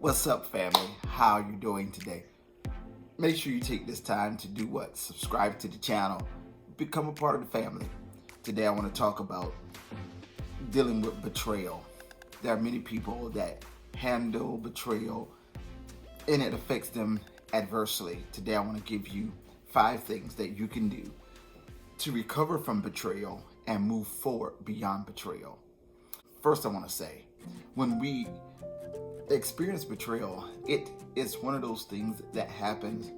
What's up, family? How are you doing today? Make sure you take this time to do what? Subscribe to the channel, become a part of the family. Today I want to talk about dealing with betrayal. There are many people that handle betrayal and it affects them adversely. Today I want to give you 5 things that you can do to recover from betrayal and move forward beyond betrayal. First, I want to say, when we experience betrayal, it is one of those things that happens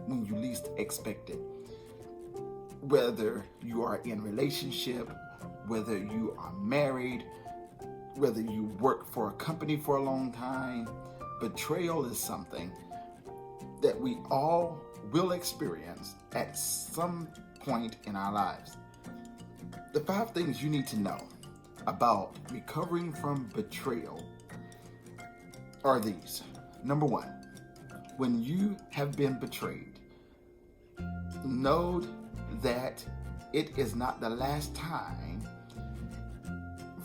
when you least expect it. Whether you are in a relationship, whether you are married, whether you work for a company for a long time, betrayal is something that we all will experience at some point in our lives. The 5 things you need to know about recovering from betrayal are these. Number 1, when you have been betrayed, know that it is not the last time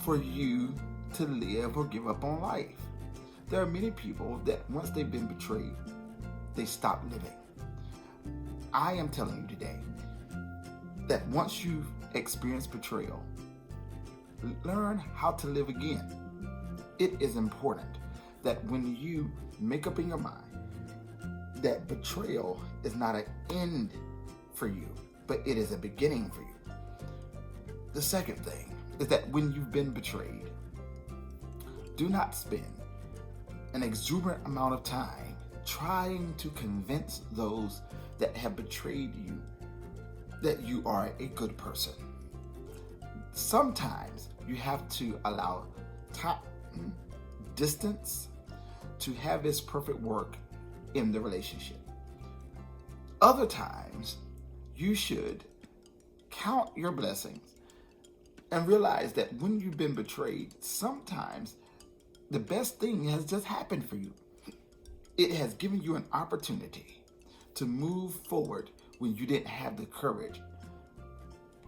for you to live or give up on life. There are many people that once they've been betrayed, they stop living. I am telling you today that once you've experienced betrayal, learn how to live again. It is important that when you make up in your mind that betrayal is not an end for you, but it is a beginning for you. The second thing is that when you've been betrayed, do not spend an exuberant amount of time trying to convince those that have betrayed you that you are a good person. Sometimes you have to allow time, distance to have its perfect work in the relationship. Other times, you should count your blessings and realize that when you've been betrayed, sometimes the best thing has just happened for you. It has given you an opportunity to move forward when you didn't have the courage,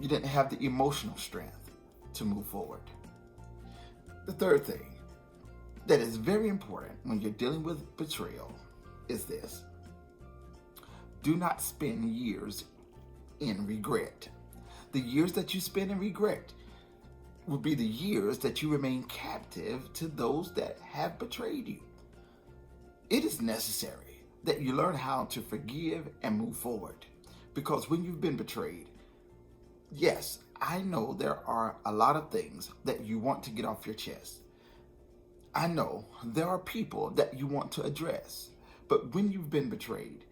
you didn't have the emotional strength to move forward. The third thing that is very important when you're dealing with betrayal is this. Do not spend years in regret. The years that you spend in regret will be the years that you remain captive to those that have betrayed you. It is necessary that you learn how to forgive and move forward, because when you've been betrayed, yes, I know there are a lot of things that you want to get off your chest. I know there are people that you want to address, but when you've been betrayed,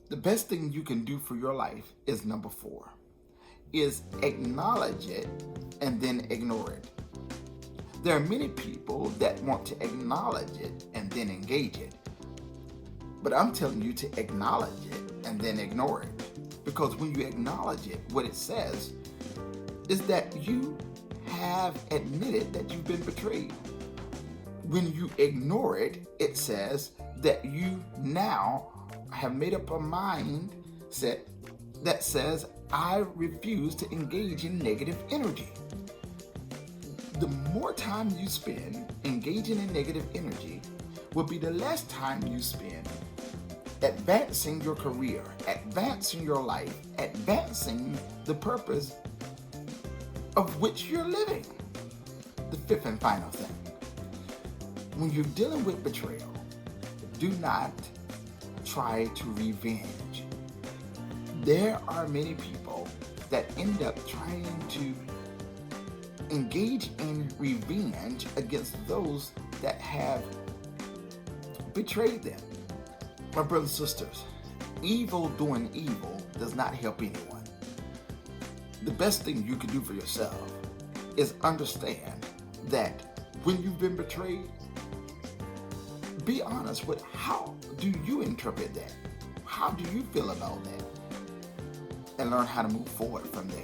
the best thing you can do for your life is number 4, is acknowledge it and then ignore it. There are many people that want to acknowledge it and then engage it, but I'm telling you to acknowledge it and then ignore it, because when you acknowledge it, what it says is that you have admitted that you've been betrayed. When you ignore it, it says that you now have made up a mindset that says, I refuse to engage in negative energy. The more time you spend engaging in negative energy will be the less time you spend advancing your career, advancing your life, advancing the purpose of which you're living. The 5th and final thing. When you're dealing with betrayal, do not try to revenge. There are many people that end up trying to engage in revenge against those that have betrayed them. My brothers and sisters, evil doing evil does not help anyone. The best thing you can do for yourself is understand that when you've been betrayed, be honest with how do you interpret that? How do you feel about that? And learn how to move forward from there.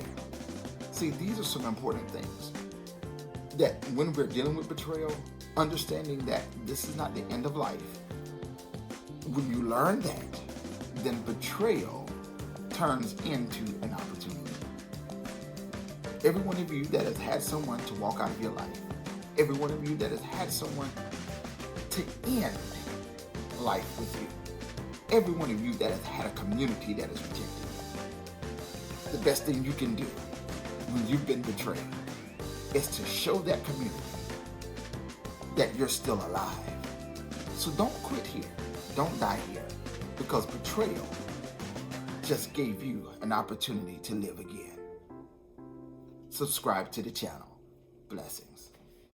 See, these are some important things that when we're dealing with betrayal, understanding that this is not the end of life. When you learn that, then betrayal turns into an opportunity. Every one of you that has had someone to walk out of your life, every one of you that has had someone to end life with you. Every one of you that has had a community that has rejected you. The best thing you can do when you've been betrayed is to show that community that you're still alive. So don't quit here. Don't die here, because betrayal just gave you an opportunity to live again. Subscribe to the channel. Blessings.